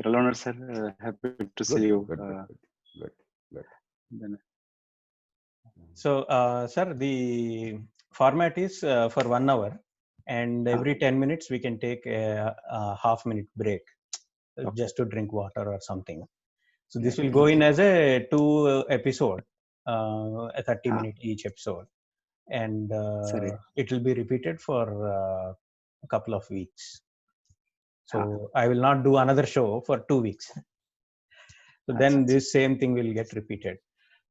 Leonard sir, happy to see Good, you. good, good, good, good, good. Then, So, sir, the format is for 1 hour, and every 10 minutes we can take a half-minute break just to drink water or something. So this will go in as a 2 episode, a 30-minute each episode, and Sorry. it will be repeated for a couple of weeks. So I will not do another show for 2 weeks. So then this same thing will get repeated.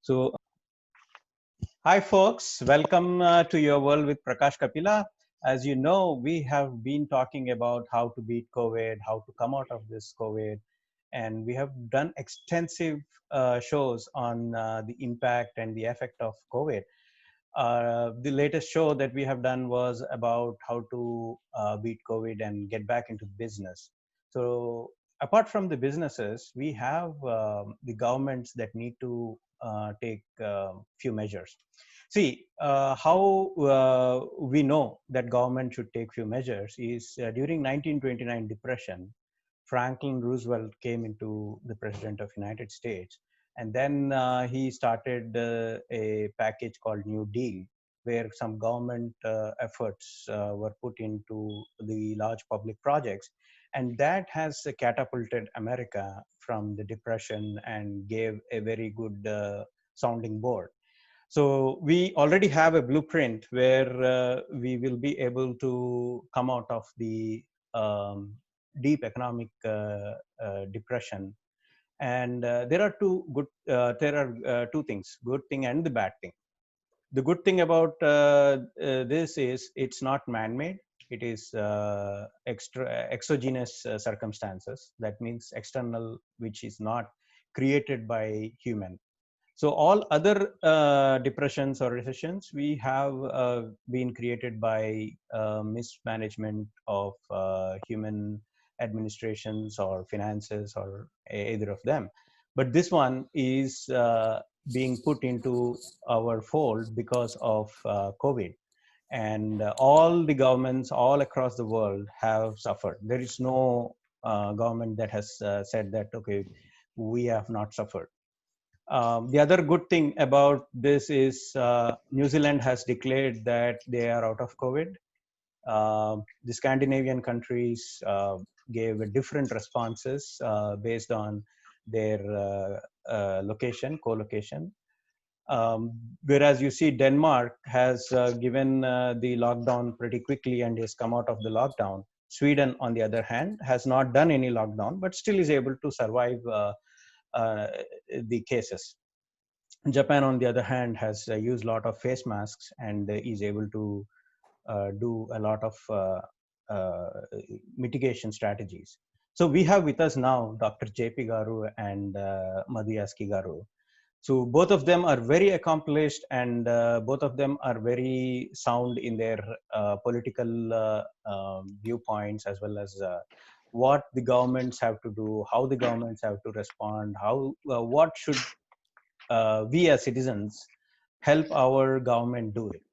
So hi folks, welcome to your world with Prakash Kapila. As you know, we have been talking about how to beat COVID, how to come out of this COVID, and we have done extensive shows on the impact and the effect of COVID. The latest show that we have done was about how to beat COVID and get back into business. So apart from the businesses, we have the governments that need to take few measures. See, how we know that government should take few measures is during 1929 depression, Franklin Roosevelt came into the president of United States, and then he started a package called New Deal, where some government efforts were put into the large public projects, and that has catapulted America from the depression and gave a very good sounding board. So we already have a blueprint where we will be able to come out of the deep economic depression. And there are two things: good thing and the bad thing. The good thing about this is it's not man-made. It is exogenous circumstances. That means external, which is not created by human. So all other depressions or recessions we have been created by mismanagement of human administrations or finances or either of them. But this one is being put into our fold because of COVID. And all the governments all across the world have suffered. There is no government that has said that, okay, we have not suffered. The other good thing about this is New Zealand has declared that they are out of COVID. The Scandinavian countries gave different responses based on their location, co-location. Whereas you see Denmark has given the lockdown pretty quickly and has come out of the lockdown. Sweden, on the other hand, has not done any lockdown, but still is able to survive the cases. Japan, on the other hand, has used a lot of face masks and is able to do a lot of mitigation strategies. So we have with us now Dr. JP Garu and Madhu Yaski Garu. So both of them are very accomplished, and both of them are very sound in their political viewpoints, as well as what the governments have to do, how the governments have to respond, how what should we as citizens help our government do it.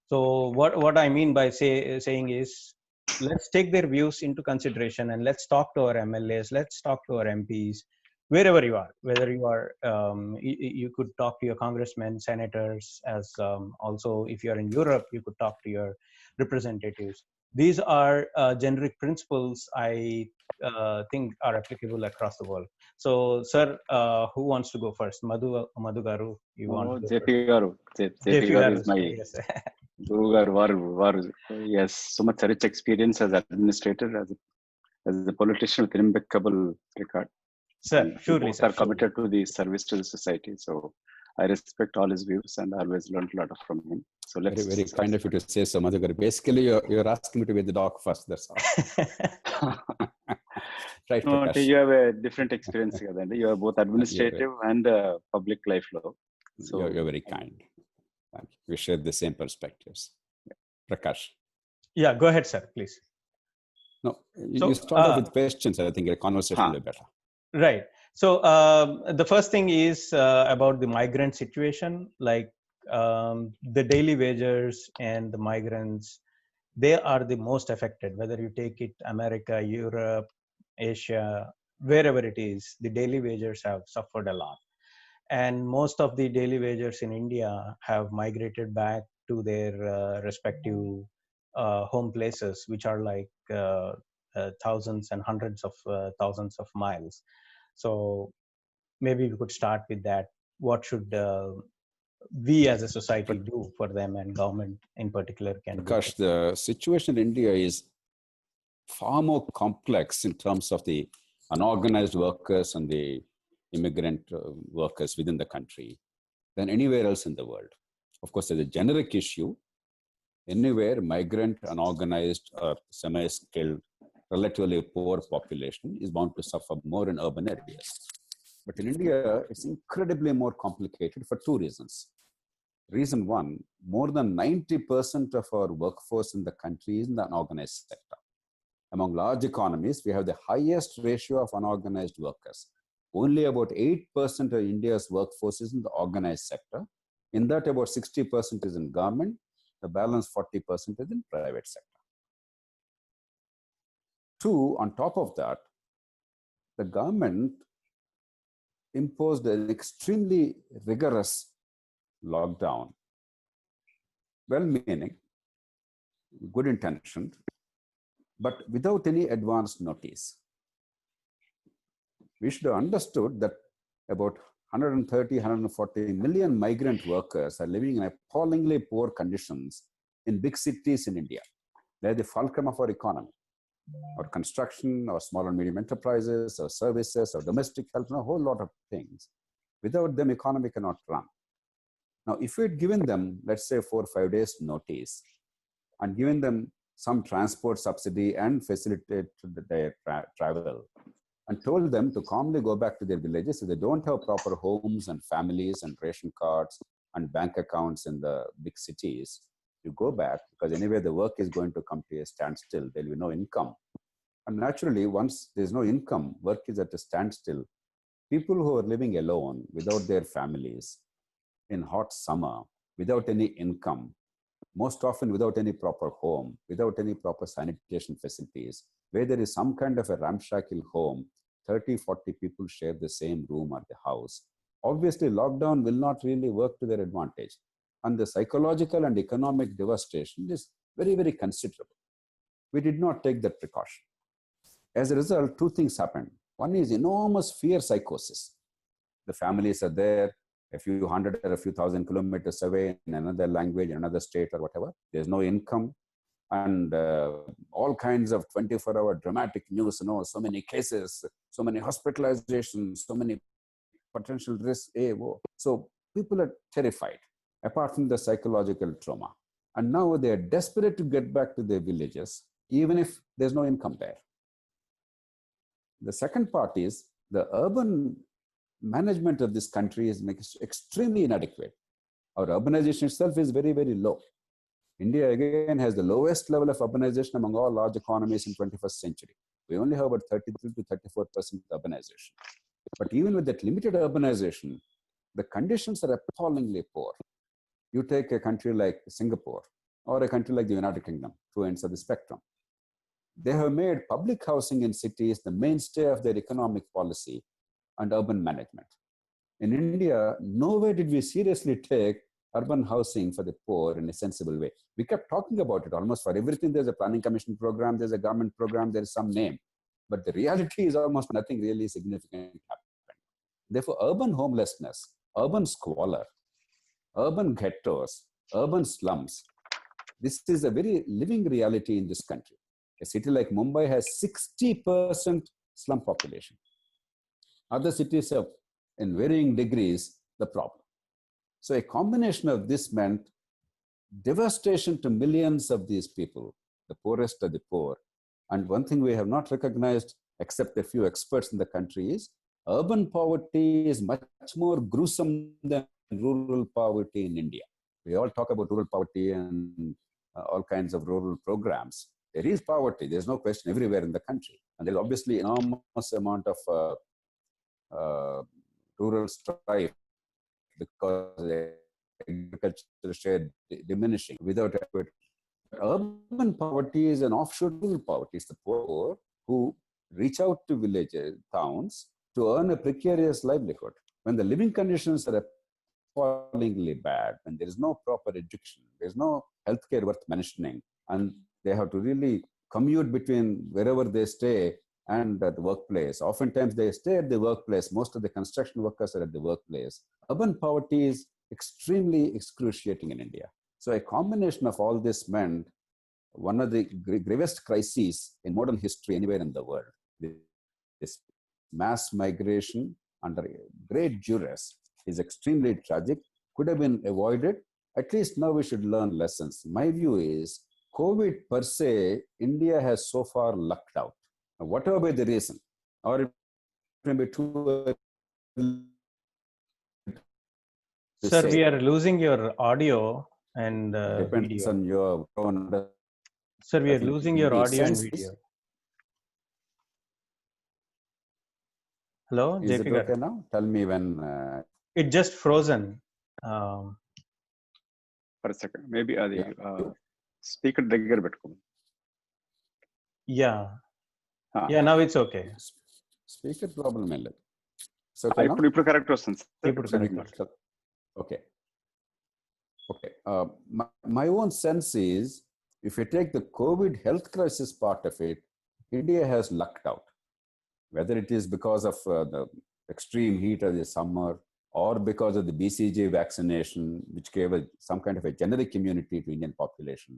So what I mean by saying is, let's take their views into consideration and let's talk to our MLAs, let's talk to our MPs, wherever you are, whether you are, you could talk to your congressmen, senators, as also if you're in Europe, you could talk to your representatives. These are generic principles I think are applicable across the world. So, sir, who wants to go first? Madhu Garu, you want to go JP first? Garu. JP Garu is my yes. Guru Garu. Yes, so much rich experience as administrator, as a politician with an impeccable record. Sir, And surely, both sir, are committed to the service to the society. So I respect all his views and I always learned a lot from him. So let's Very, very kind of you to say so, Madhu Garu. Basically, you're asking me to be the dog first. That's all. Right, no, Prakash. you have a different experience. You have both administrative and public life law. So You're very kind. Thank you. We share the same perspectives. Prakash. Yeah, go ahead, sir, please. No, you start off with questions. I think a conversation will be better. Right. So the first thing is about the migrant situation, like the daily wagers and the migrants. They are the most affected, whether you take it America, Europe, Asia, wherever it is, the daily wagers have suffered a lot. And most of the daily wagers in India have migrated back to their respective home places, which are like thousands and hundreds of thousands of miles. So maybe we could start with that. What should we as a society do for them, and government in particular can do? Prakash, the situation in India is far more complex in terms of the unorganized workers and the immigrant workers within the country than anywhere else in the world. Of course, there's a generic issue. Anywhere migrant, unorganized, or semi-skilled, relatively poor population is bound to suffer more in urban areas. But in India, it's incredibly more complicated for two reasons. Reason one, more than 90% of our workforce in the country is in the unorganized sector. Among large economies, we have the highest ratio of unorganized workers. Only about 8% of India's workforce is in the organized sector. In that, about 60% is in government. The balance 40% is in private sector. Two, on top of that, the government imposed an extremely rigorous lockdown, well-meaning, good intentioned, but without any advance notice. We should have understood that about 130, 140 million migrant workers are living in appallingly poor conditions in big cities in India. They're the fulcrum of our economy, or construction, or small and medium enterprises, or services, or domestic help, a whole lot of things. Without them, economy cannot run. Now, if we had given them, let's say 4 or 5 days notice, and given them some transport subsidy and facilitated their travel, and told them to calmly go back to their villages if they don't have proper homes and families and ration cards and bank accounts in the big cities, you go back, because anyway the work is going to come to a standstill. There will be no income. And naturally, once there's no income, work is at a standstill. People who are living alone without their families in hot summer, without any income, most often without any proper home, without any proper sanitation facilities, where there is some kind of a ramshackle home, 30, 40 people share the same room or the house. Obviously, lockdown will not really work to their advantage. And the psychological and economic devastation is very, very considerable. We did not take that precaution. As a result, two things happened. One is enormous fear psychosis. The families are there, a few hundred or a few thousand kilometers away in another language, another state or whatever. There's no income. And all kinds of 24-hour dramatic news, so many cases, so many hospitalizations, so many potential risks. So people are terrified, apart from the psychological trauma. And now they are desperate to get back to their villages, even if there's no income there. The second part is the urban management of this country is extremely inadequate. Our urbanization itself is very, very low. India, again, has the lowest level of urbanization among all large economies in 21st century. We only have about 33 to 34% urbanization. But even with that limited urbanization, the conditions are appallingly poor. You take a country like Singapore, or a country like the United Kingdom, two ends of the spectrum. They have made public housing in cities the mainstay of their economic policy and urban management. In India, nowhere did we seriously take urban housing for the poor in a sensible way. We kept talking about it almost for everything. There's a planning commission program, there's a government program, there's some name. But the reality is almost nothing really significant happened. Therefore, urban homelessness, urban squalor, urban ghettos, urban slums, this is a very living reality in this country. A city like Mumbai has 60% slum population. Other cities have, in varying degrees, the problem. So a combination of this meant devastation to millions of these people, the poorest of the poor. And one thing we have not recognized, except a few experts in the country, is urban poverty is much more gruesome than rural poverty in India. We all talk about rural poverty and all kinds of rural programs. There is poverty, there's no question, everywhere in the country. And there's obviously enormous amount of rural strife, because the agricultural share diminishing without effort. Urban poverty is an offshoot rural poverty. It's the poor who reach out to villages, towns to earn a precarious livelihood. When the living conditions are appallingly bad, when there is no proper education, there's no healthcare worth mentioning, and they have to really commute between wherever they stay and the workplace. Oftentimes they stay at the workplace. Most of the construction workers are at the workplace. Urban poverty is extremely excruciating in India. So a combination of all this meant one of the gravest crises in modern history anywhere in the world. This mass migration under great duress is extremely tragic, could have been avoided. At least now we should learn lessons. My view is COVID per se, India has so far lucked out. Whatever be the reason, or it may be too early to Sir, say. we are losing your audio and Depends video. on your own. Sir, we are losing your audio and video. Hello, Is JP it garu. okay now? Tell me when. It just frozen. For a second, maybe అది Yeah. Speaker దగ్గర పెట్టుకో. Yeah. Yeah, now it's okay. Speaker problem ఏం లేదు. ఇప్పుడు correct వస్తుంది. ఇప్పుడు correct. Okay. Okay. My own sense is, if you take the COVID health crisis part of it, India has lucked out. Whether it is because of the extreme heat of the summer, or because of the BCG vaccination, which gave some kind of a generic immunity to Indian population,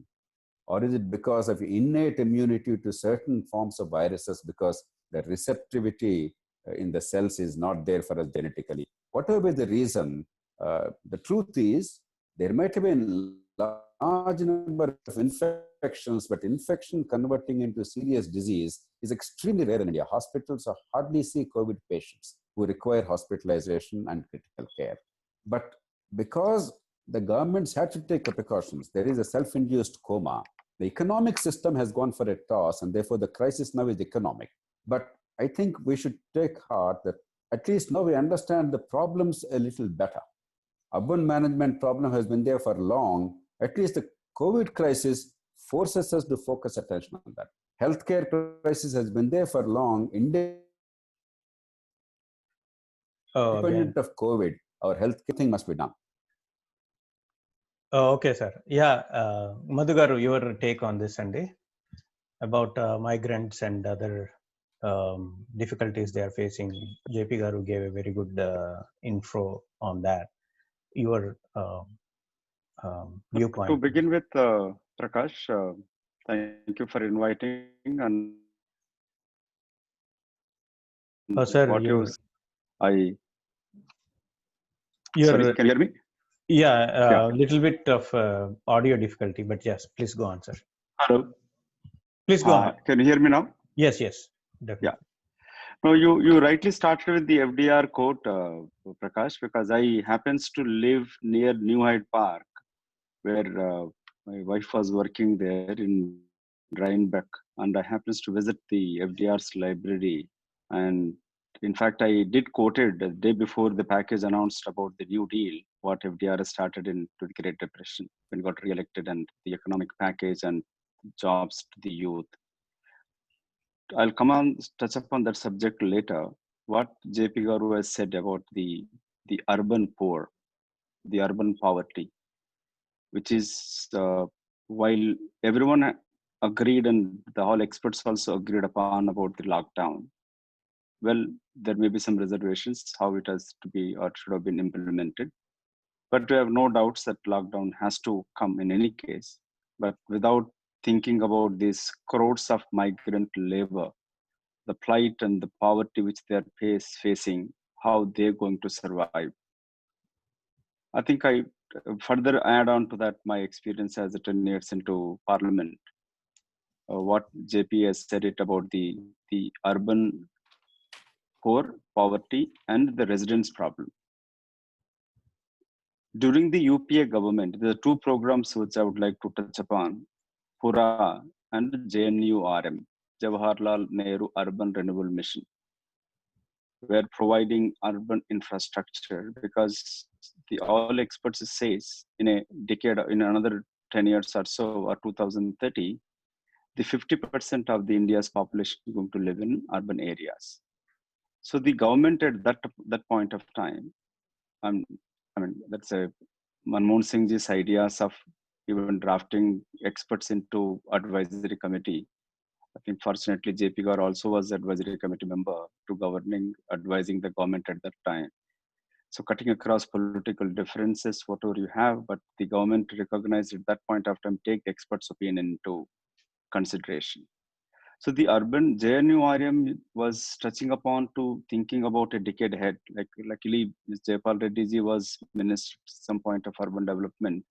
or is it because of innate immunity to certain forms of viruses because the receptivity in the cells is not there for us genetically? Whatever be the reason, the truth is there might have been large number of infections, but infection converting into serious disease is extremely rare in India. Hospitals hardly see COVID patients who require hospitalization and critical care. But because the governments had to take precautions, there is a self-induced coma. The economic system has gone for a toss, and therefore the crisis now is economic. But I think we should take heart that at least now we understand the problems a little better. Urban management problem has been there for long. At least the COVID crisis forces us to focus attention on that. Healthcare crisis has been there for long. Independent of COVID, our healthcare thing must be done. Okay, sir. Yeah, Madhu garu, your take on this, Andy, about migrants and other difficulties they are facing. JP garu gave a very good info on that. Your viewpoint. To begin with, Prakash, thank you for inviting. And Sir, what you sorry, can you hear me? Yeah, little bit of audio difficulty, but yes, please go on, sir. Hello. Please go on. Can you hear me now? Yes, definitely. Yeah. No, you rightly started with the FDR quote, Prakash, because I happens to live near New Hyde Park, where my wife was working there in Rhinebeck, and I happens to visit the FDR's library. And in fact, I did quote it the day before the package announced about the New Deal, what FDR started in the Great Depression when he got re-elected, and the economic package and jobs to the youth. I'll come on touch upon that subject later. What JP Garu has said about the urban poor, the urban poverty, which is while everyone agreed and the whole experts also agreed upon about the lockdown, well, there may be some reservations how it has to be or should have been implemented. But we have no doubts that lockdown has to come in any case. But without thinking about these crores of migrant labor, the plight and the poverty which they are facing, how they're going to survive. I think I further add on to that my experience as a 10 years into Parliament. What JP has said it about the urban poor, poverty, and the residents problem. During the UPA government, there are two programs which I would like to touch upon: PURA and JNURM, Jawaharlal Nehru Urban Renewal Mission. We are providing urban infrastructure because all experts says in a decade, in another 10 years or so, or 2030, the 50% of the India's population is going to live in urban areas. So the government at that point of time, I mean, that's a Manmohan Singh's ideas of even drafting experts into advisory committee. I think fortunately JP Gaur also was advisory committee member to advising the government at that time. So cutting across political differences, whatever you have, but the government recognized at that point of time, take the experts' opinion into consideration. So the urban JNURM was touching upon to thinking about a decade ahead. Like luckily, Jayapal Reddy ji was minister at some point of urban development.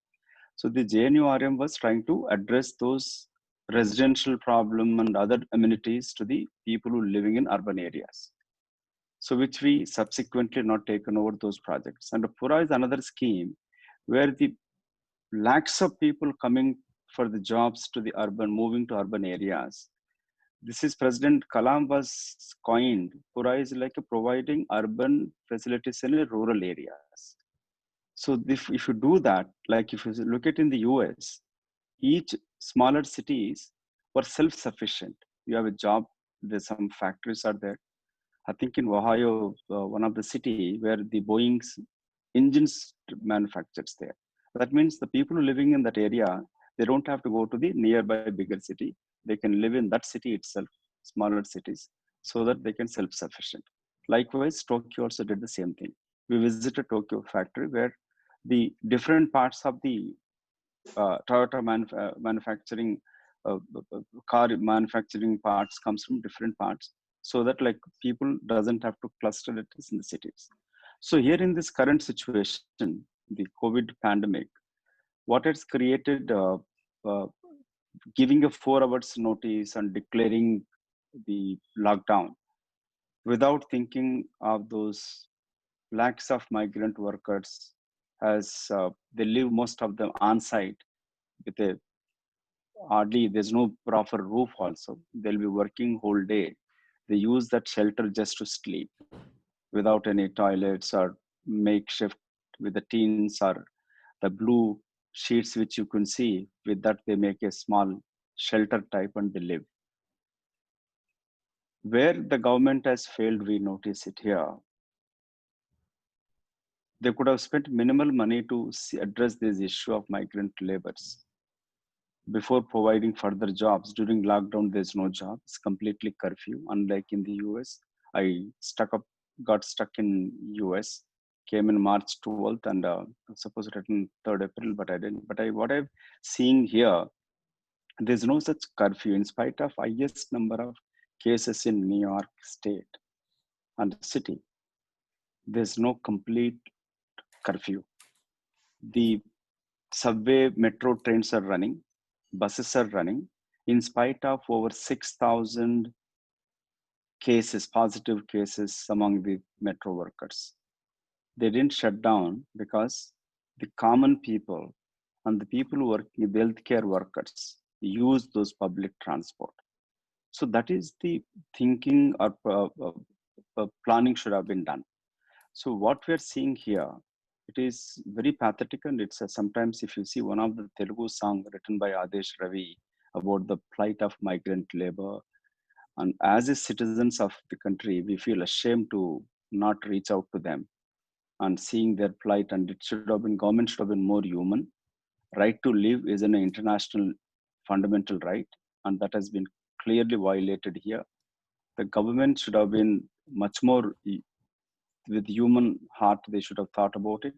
So the JNURM was trying to address those residential problem and other amenities to the people who are living in urban areas. So which we subsequently not taken over those projects. And Pura is another scheme where the lakhs of people coming for the jobs to the urban, moving to urban areas. This is President Kalam was coined. Pura is like providing urban facilities in rural areas. So if you do that, like if you look at in the US, each smaller cities were self-sufficient. You have a job, there's some factories are there. I think in Ohio, one of the city where the Boeing's engines manufactures there. That means the people living in that area, they don't have to go to the nearby bigger city. They can live in that city itself, smaller cities, so that they can self-sufficient. Likewise, Tokyo also did the same thing. We visited Tokyo factory where the different parts of the Toyota manufacturing car manufacturing parts comes from different parts, so that like people doesn't have to cluster it in the cities. So here in this current situation, the COVID pandemic, what it's created, uh, giving a 4 hours notice and declaring the lockdown without thinking of those lakhs of migrant workers, as they live most of them on site with a hardly there's no proper roof also. They'll be working whole day. They use that shelter just to sleep without any toilets or makeshift with the tins or the blue sheets which you can see. With that they make a small shelter type and they live. Where the government has failed, we notice it here. They could have spent minimal money to address this issue of migrant laborers before providing further jobs. During lockdown, there's no job. It's completely curfew. Unlike in the US, I got stuck in US, came in March 12th and supposed to return 3rd April, but I didn't. But what I'm seeing here, there's no such curfew in spite of highest number of cases in New York State and city. There's no complete curfew. The subway, metro trains are running, buses are running, in spite of over 6,000 cases, positive cases among the metro workers. They didn't shut down because the common people and the people who work in the healthcare workers use those public transport. So that is the thinking or planning should have been done. So what we're seeing here, it is very pathetic, and it's sometimes if you see one of the Telugu song written by Adesh Ravi about the plight of migrant labor, and as citizens of the country, we feel ashamed to not reach out to them and seeing their plight. And it should have been, government should have been more human. Right to live is an international fundamental right, and that has been clearly violated here. The government should have been much more with human heart. They should have thought about it,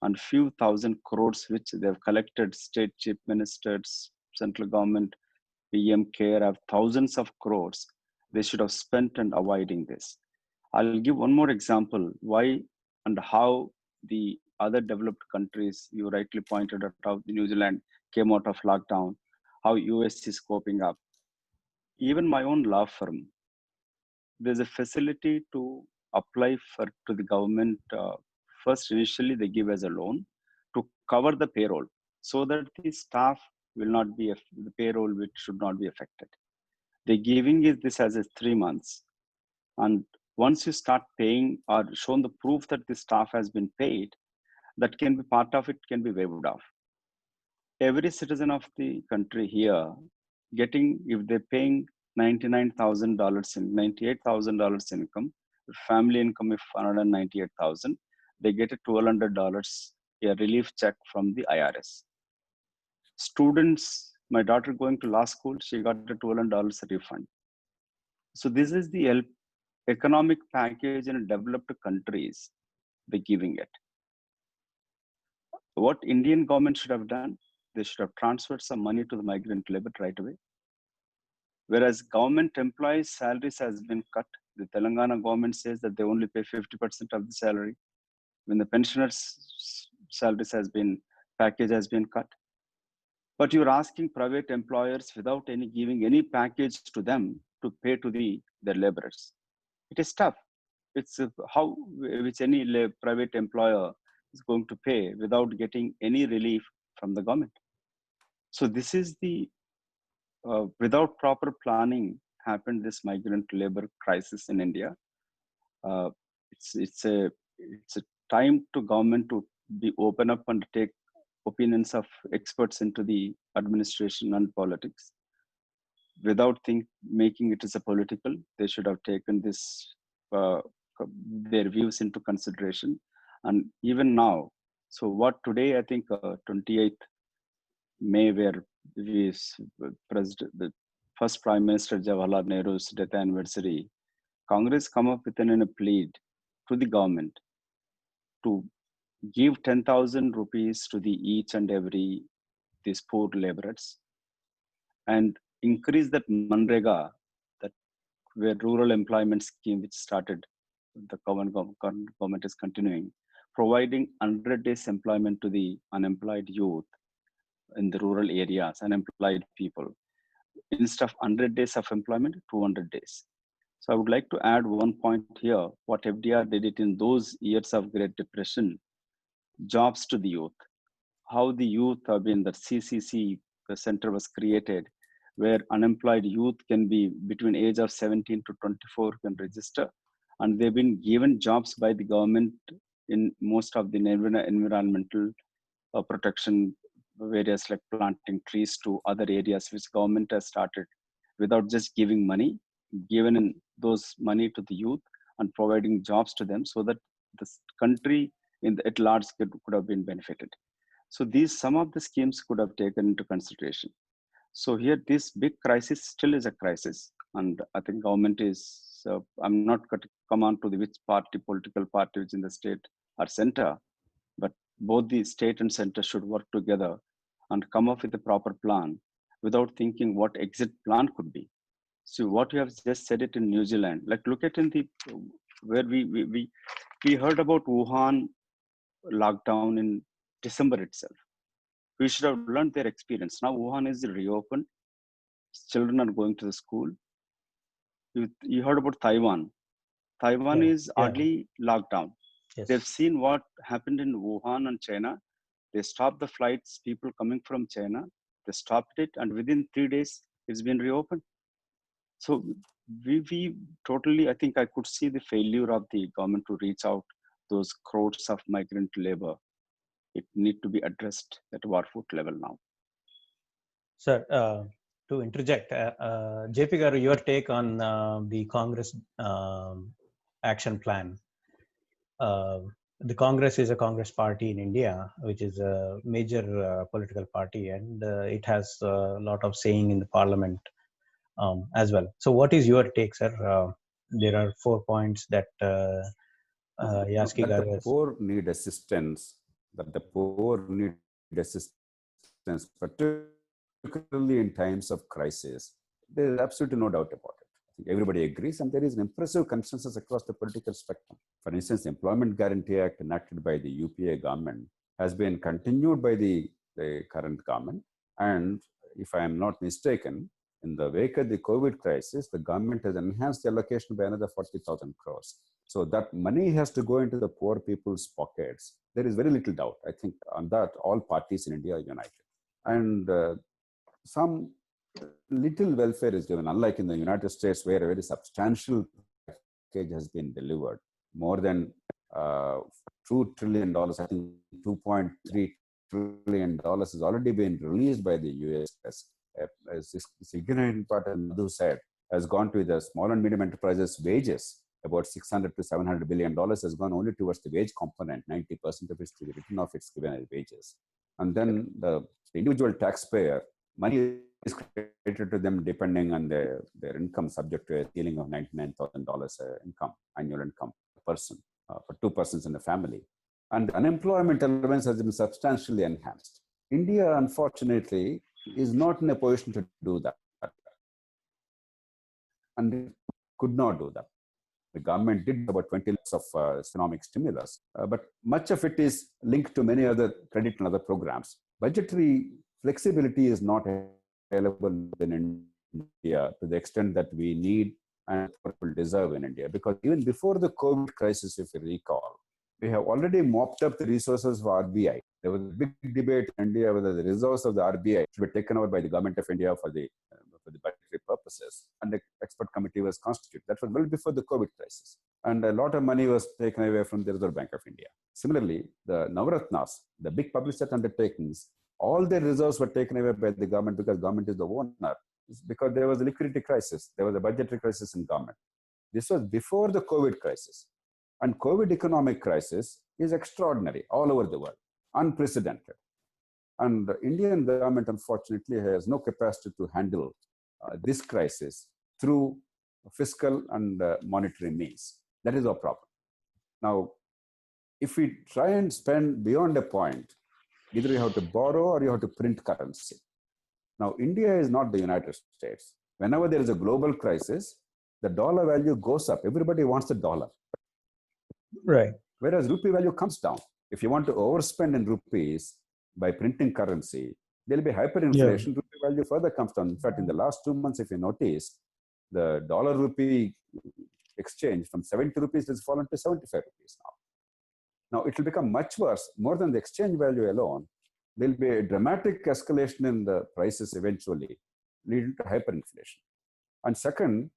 and few thousand crores which they have collected, state chief ministers, central government, PM care have thousands of crores. They should have spent and avoiding this. I'll give one more example why and how the other developed countries, you rightly pointed out how New Zealand came out of lockdown, how US is coping up. Even my own law firm, there's a facility to apply to the government. First, initially they give as a loan to cover the payroll so that the staff will not be, the payroll which should not be affected. They're giving it this as a 3 months. And once you start paying or shown the proof that the staff has been paid, that can be part of it can be waived off. Every citizen of the country here, getting, if they're paying $99,000 in $98,000 income, family income of 198,000, they get a $1,200 a relief check from the IRS. Students, my daughter going to law school, she got a $1,200 refund. So this is the economic package in developed countries, they're giving it. What Indian government should have done, they should have transferred some money to the migrant labor right away. Whereas government employees' salaries has been cut. The Telangana government says that they only pay 50% of the salary. When the pensioners' salaries package has been cut. But you're asking private employers without giving any package to them to pay to their laborers. It is tough. It's how which any private employer is going to pay without getting any relief from the government. So this is the without proper planning happened this migrant labor crisis in India. It's a time to government to be open up and take opinions of experts into the administration and politics. Without making it as a political, they should have taken this their views into consideration. And even now, so what today I think 28th May, where the first Prime Minister Jawaharlal Nehru's death anniversary, Congress come up with a plea to the government to give 10,000 rupees to each and every these poor laborers, and increase that Manrega, that where rural employment scheme which started, the government is continuing, providing 100 days employment to the unemployed youth in the rural areas, unemployed people. Instead of 100 days of employment, 200 days. So I would like to add one point here, what FDR did it in those years of Great Depression, jobs to the youth. How the youth have been, the CCC, the center was created, where unemployed youth can be between age of 17 to 24 can register. And they've been given jobs by the government in most of the environmental protection areas like planting trees to other areas which government has started without just giving money, given in those money to the youth and providing jobs to them so that the country at large could have been benefited. So some of the schemes could have taken into consideration. So here, this big crisis still is a crisis. And I think government is, I'm not going to come on to which political party which in the state or center, but both the state and center should work together and come up with a proper plan without thinking what exit plan could be. So what you have just said it in New Zealand, like look at where we heard about Wuhan lockdown in December itself. We should have learned their experience. Now Wuhan is reopened. Children are going to the school. You heard about Taiwan. Taiwan is hardly locked down. Yes. They've seen what happened in Wuhan and China. They stopped the flights, people coming from China. They stopped it, and within 3 days, it's been reopened. So we totally, I think I could see the failure of the government to reach out those crowds of migrant labor. It need to be addressed at Warfoot level now. Sir, to interject, JP Garu, your take on the Congress action plan. The Congress is a Congress party in India, which is a major political party, and it has a lot of saying in the parliament as well. So what is your take, sir? There are 4 points that Yasky Garu has. The poor need assistance, particularly in times of crisis. There is absolutely no doubt about it. I think everybody agrees, and there is an impressive consensus across the political spectrum. For instance, the Employment Guarantee Act enacted by the UPA government has been continued by the current government. And if I am not mistaken, in the wake of the COVID crisis, the government has enhanced the allocation by another 40,000 crores. So that money has to go into the poor people's pockets. There is very little doubt. I think on that, all parties in India are united. And some little welfare is given, unlike in the United States, where a very substantial package has been delivered. More than $2 trillion, I think $2.3 trillion has already been released by the US a significant part, as Madhu said, has gone to the small and medium enterprises wages. About $600 to $700 billion has gone only towards the wage component. 90% of it's written off, it's given as wages. And then the individual taxpayer, money is credited to them depending on their income, subject to a ceiling of $99,000 income, annual income per person, for 2 persons in the family. And unemployment allowance has been substantially enhanced. India, unfortunately, is not in a position to do that. And could not do that. The government did about 20 lakhs of economic stimulus, but much of it is linked to many other credit and other programs. Budgetary flexibility is not available in India to the extent that we need and people deserve in India. Because even before the COVID crisis, if you recall, we have already mopped up the resources for RBI. There was a big debate in India whether the resources of the RBI should be taken over by the government of India for the budgetary purposes. And the expert committee was constituted. That was well before the COVID crisis. And a lot of money was taken away from the Reserve Bank of India. Similarly, the Navratnas, the big public sector undertakings, all their reserves were taken away by the government because government is the owner. It's because there was a liquidity crisis. There was a budgetary crisis in government. This was before the COVID crisis. And COVID economic crisis is extraordinary all over the world, unprecedented. And the Indian government, unfortunately, has no capacity to handle this crisis through fiscal and monetary means. That is our problem. Now, if we try and spend beyond a point, either you have to borrow or you have to print currency. Now, India is not the United States. Whenever there is a global crisis, the dollar value goes up. Everybody wants the dollar. Right. Whereas rupee value comes down. If you want to overspend in rupees by printing currency, there will be hyperinflation. Yeah. Rupee value further comes down. In fact, in the last 2 months, if you notice, the dollar rupee exchange from 70 rupees has fallen to 75 rupees now. Now, it will become much worse. More than the exchange value alone, there will be a dramatic escalation in the prices eventually, leading to hyperinflation. And second,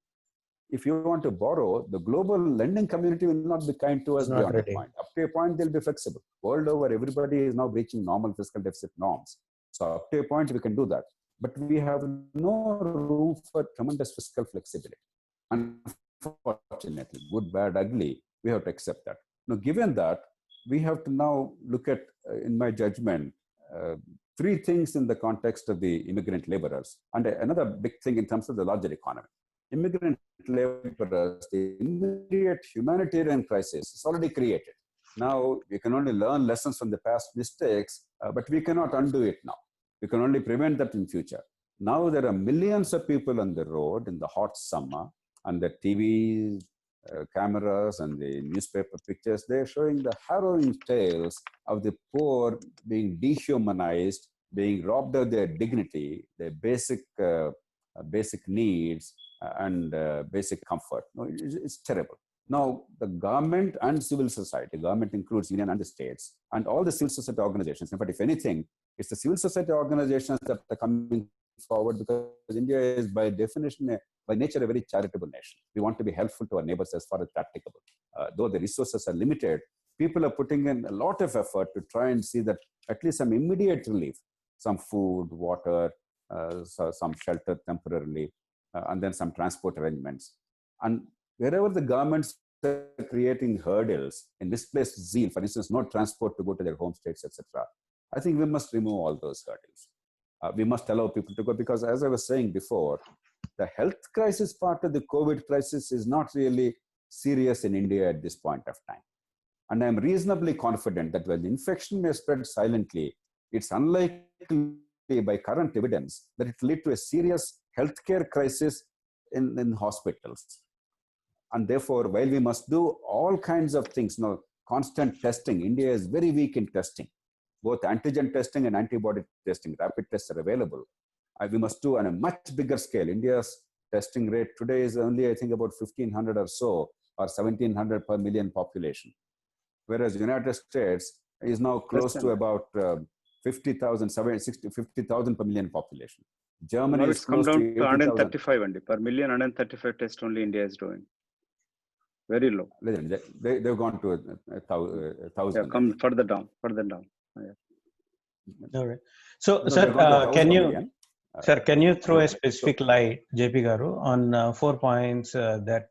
if you want to borrow, the global lending community will not be kind to us beyond a point. Up to a point, they'll be flexible. World over, everybody is now reaching normal fiscal deficit norms. So up to a point, we can do that. But we have no room for tremendous fiscal flexibility. Unfortunately, good, bad, ugly, we have to accept that. Now, given that, we have to now look at, in my judgment, 3 things in the context of the immigrant laborers, and another big thing in terms of the larger economy. Immigrant laborers, the immediate humanitarian crisis is already created. Now, we can only learn lessons from the past mistakes, but we cannot undo it now. We can only prevent that in future. Now, there are millions of people on the road in the hot summer, and the TV cameras and the newspaper pictures, they're showing the harrowing tales of the poor being dehumanized, being robbed of their dignity, their basic needs, and basic comfort. No, it's terrible. Now, the government and civil society, government includes union and the states, and all the civil society organizations. In fact, if anything, it's the civil society organizations that are coming forward, because India is by definition, by nature, a very charitable nation. We want to be helpful to our neighbors as far as practicable. Though the resources are limited, people are putting in a lot of effort to try and see that at least some immediate relief, some food, water, some shelter temporarily, and then some transport arrangements. And wherever the governments are creating hurdles and misplaced zeal, for instance, no transport to go to their home states, etc., I think we must remove all those hurdles. We must allow people to go, because as I was saying before, the health crisis part of the COVID crisis is not really serious in India at this point of time. And I'm reasonably confident that when the infection may spread silently, it's unlikely by current evidence that it will lead to a serious healthcare crisis in hospitals. And therefore, while we must do all kinds of things, constant testing, India is very weak in testing. Both antigen testing and antibody testing, rapid tests are available. We must do on a much bigger scale. India's testing rate today is only, I think, about 1,500 or so, or 1,700 per million population. Whereas the United States is now close to about 50,000 per million population. Germany is close to 135 per million, 135 tests only India is doing. Very low. They've gone to 1,000. Yeah, come further down. Yeah. All right. So, sir, can you? Sir, can you throw a specific light, JP Garu, on 4 points that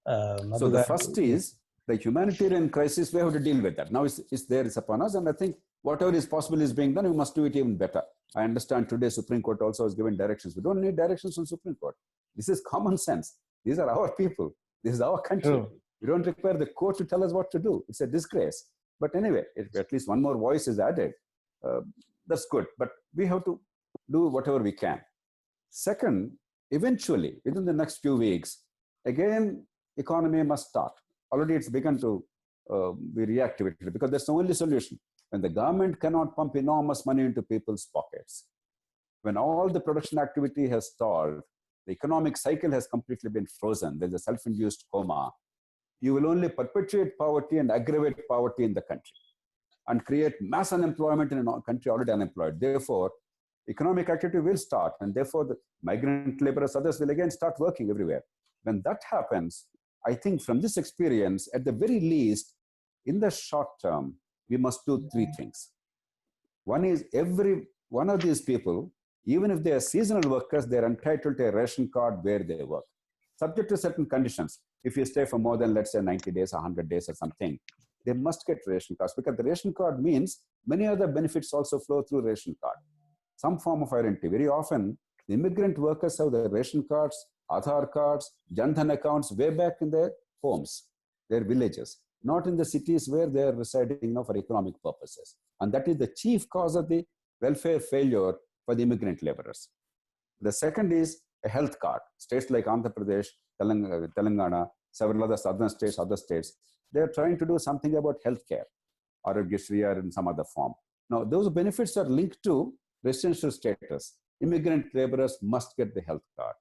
So the first is the humanitarian crisis. We have to deal with that. Now it's there, it's upon us, and I think whatever is possible is being done. We must do it even better. I understand today Supreme Court also has given directions. We don't need directions from Supreme Court. This is common sense. These are our people. This is our country. True. We don't require the court to tell us what to do. It's a disgrace. But anyway, if at least one more voice is added, that's good. But we have to do whatever we can. Second, eventually, within the next few weeks, again, economy must start. Already it's begun to be reactivated because that's the only solution. When the government cannot pump enormous money into people's pockets, when all the production activity has stalled, the economic cycle has completely been frozen, there's a self-induced coma, you will only perpetuate poverty and aggravate poverty in the country and create mass unemployment in a country already unemployed. Therefore, economic activity will start, and therefore the migrant laborers, others will again start working everywhere. When that happens, I think from this experience, at the very least, in the short term, we must do three things. One is every one of these people, even if they are seasonal workers, they're entitled to a ration card where they work, subject to certain conditions. If you stay for more than, let's say, 90 days, 100 days or something, they must get ration cards because the ration card means many other benefits also flow through ration card. Some form of identity. Very often, the immigrant workers have their ration cards, Aadhaar cards, Jan Dhan accounts way back in their homes, their villages, not in the cities where they are residing now for economic purposes. And that is the chief cause of the welfare failure for the immigrant laborers. The second is a health card. States like Andhra Pradesh, Telangana, several other southern states, other states, they are trying to do something about healthcare, Aarogyasri or in some other form. Now, those benefits are linked to residential status. Immigrant laborers must get the health card.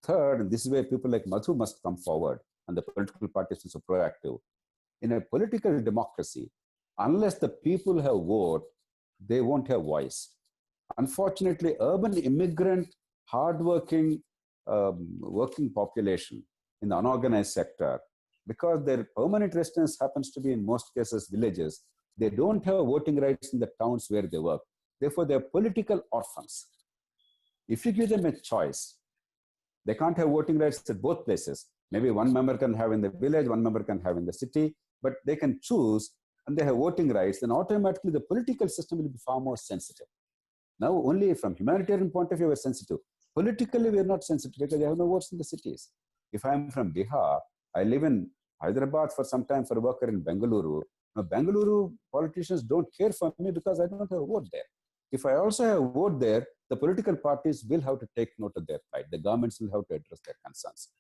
Third, and this is where people like Madhu must come forward, and the political parties are so proactive. In a political democracy, unless the people have vote, they won't have voice. Unfortunately, urban immigrant, hardworking, working population in the unorganized sector, because their permanent residence happens to be in most cases villages, they don't have voting rights in the towns where they work. Therefore, they're political orphans. If you give them a choice, they can't have voting rights at both places. Maybe one member can have in the village, one member can have in the city, but they can choose and they have voting rights, then automatically the political system will be far more sensitive. Now, only from humanitarian point of view, we're sensitive. Politically, we're not sensitive because they have no votes in the cities. If I'm from Bihar, I live in Hyderabad for some time for a worker in Bengaluru. Now, Bengaluru politicians don't care for me because I don't have a vote there. If I also have a vote there, the political parties will have to take note of their plight. The governments will have to address their concerns.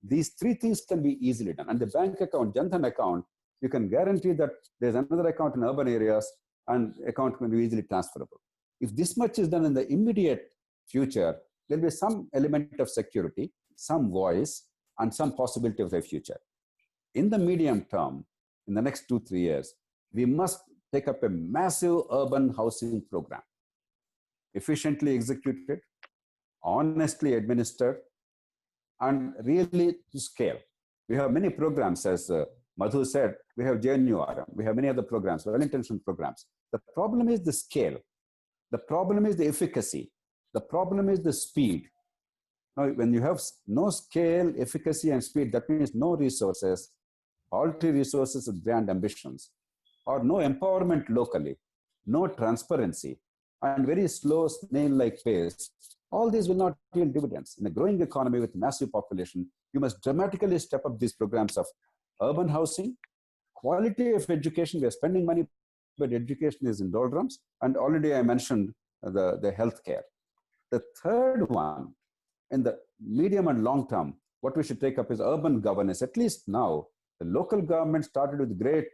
These three things can be easily done. And the bank account, Jan Dhan account, you can guarantee that there's another account in urban areas and account can be easily transferable. If this much is done in the immediate future, there'll be some element of security, some voice, and some possibility of the future. In the medium term, in the next 2-3 years, we must take up a massive urban housing program, efficiently executed, honestly administered, and really to scale. We have many programs, as Madhu said, we have JNURM, we have many other programs, well-intentioned programs. The problem is the scale. The problem is the efficacy. The problem is the speed. Now, when you have no scale, efficacy, and speed, that means no resources, paltry resources with grand ambitions, or no empowerment locally, no transparency, and very slow snail-like pace, all these will not yield dividends. In a growing economy with massive population, you must dramatically step up these programs of urban housing, quality of education. We are spending money, but education is in doldrums. And already I mentioned the healthcare. The third one, in the medium and long term, what we should take up is urban governance. At least now, the local government started with great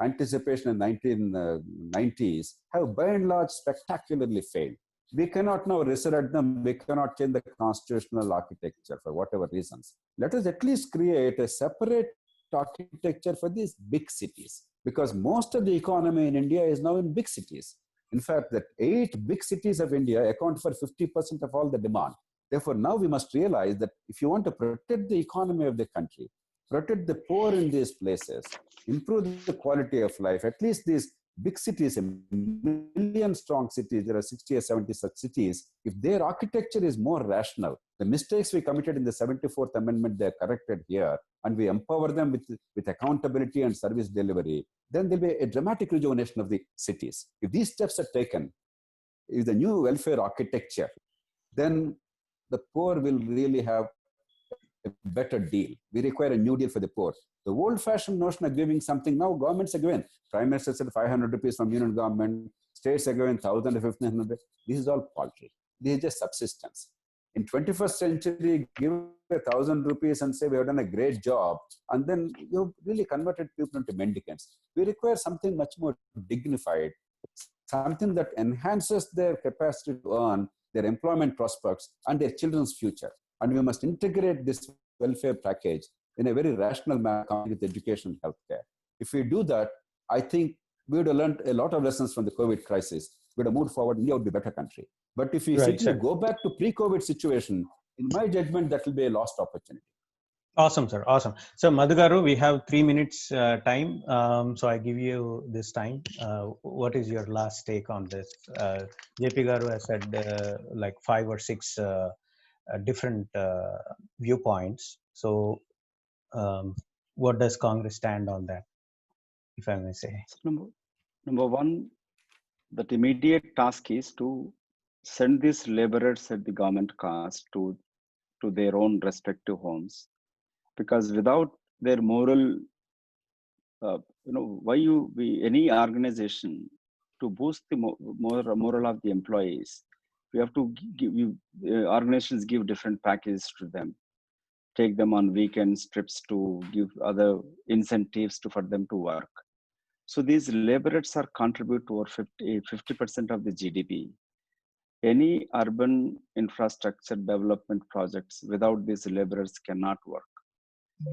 anticipation in 1990s, have by and large spectacularly failed. We cannot now resurrect them. We cannot change the constitutional architecture for whatever reasons. Let us at least create a separate architecture for these big cities, because most of the economy in India is now in big cities. In fact, the 8 big cities of India account for 50% of all the demand. Therefore, now we must realize that if you want to protect the economy of the country, protect the poor in these places, improve the quality of life, at least these big cities, a million strong cities, there are 60 or 70 such cities, if their architecture is more rational, the mistakes we committed in the 74th Amendment, they're corrected here, and we empower them with accountability and service delivery, then there'll be a dramatic rejuvenation of the cities. If these steps are taken, if the new welfare architecture, then the poor will really have a better deal. We require a new deal for the poor. The old-fashioned notion of giving something, now governments are giving. Prime Minister said 500 rupees from union government, states are giving 1,000 to 1,500. This is all paltry. This is just subsistence. In 21st century, give 1,000 rupees and say we have done a great job, and then you've really converted people into mendicants. We require something much more dignified, something that enhances their capacity to earn, their employment prospects, and their children's future. And we must integrate this welfare package in a very rational manner with education and healthcare. If we do that, I think we would have learned a lot of lessons from the COVID crisis. We would have moved forward. India would be a better country. But if we simply go back to pre-COVID situation, in my judgment, that will be a lost opportunity. Awesome, sir. Awesome. So, Madhugaru, we have 3 minutes time. So, I give you this time. What is your last take on this? JP Garu has said like 5 or 6 different viewpoints. So, what does Congress stand on that, if I may say? Number one, that immediate task is to send these laborers at the government cost to their own respective homes, because without their moral, any organization to boost the moral of the employees, we have to organizations give different packages to them, take them on weekends trips, to give other incentives for them to work. So these laborers are contribute to over 50% of the GDP. Any urban infrastructure development projects without these laborers cannot work.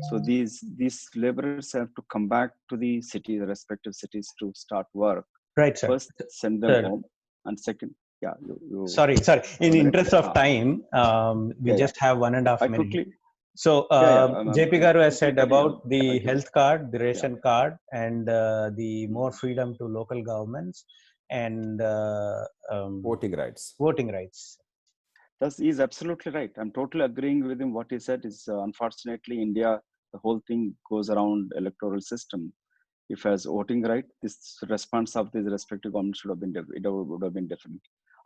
So these laborers have to come back to the city, the respective cities, to start work. Right, sir. First, send them home, and second, Sorry. In interest of time, we just have 1.5 minutes. So, JP Garu has said about the health card, the ration card, and the more freedom to local governments and voting rights. Voting rights. That is absolutely right. I'm totally agreeing with him. What he said is, unfortunately, India, the whole thing goes around electoral system. If as voting right, this response of these respective governments should have been would have been different.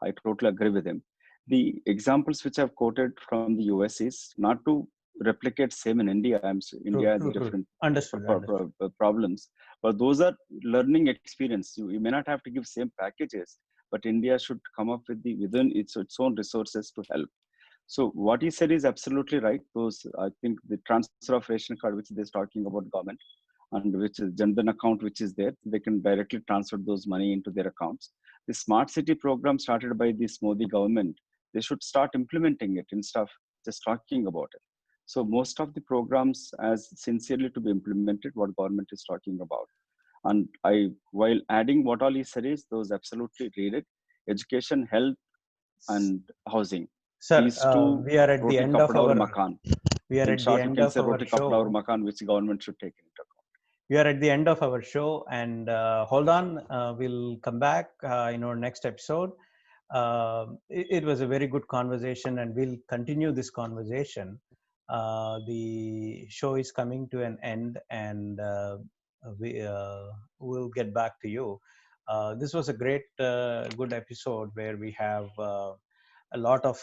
I totally agree with him. The examples which I've quoted from the US is not to replicate same in India. India has different problems, but those are learning experience. You may not have to give same packages, but India should come up with within its own resources to help. So what he said is absolutely right. I think the transfer of ration card, which they're talking about government, and which is Jan Dhan account, which is there, they can directly transfer those money into their accounts. The smart city program started by this Modi government, they should start implementing it instead of just talking about it. So most of the programs as sincerely to be implemented what government is talking about. And while adding what all he said is, those absolutely read it. Education, health, and housing. Sir, we are at the end of our makan. We are at the end of our show. Makan, which the government should take into account. We are at the end of our show, and hold on, we'll come back in our next episode. It was a very good conversation, and we'll continue this conversation. The show is coming to an end, and we'll get back to you. This was a great, good episode where we have a lot of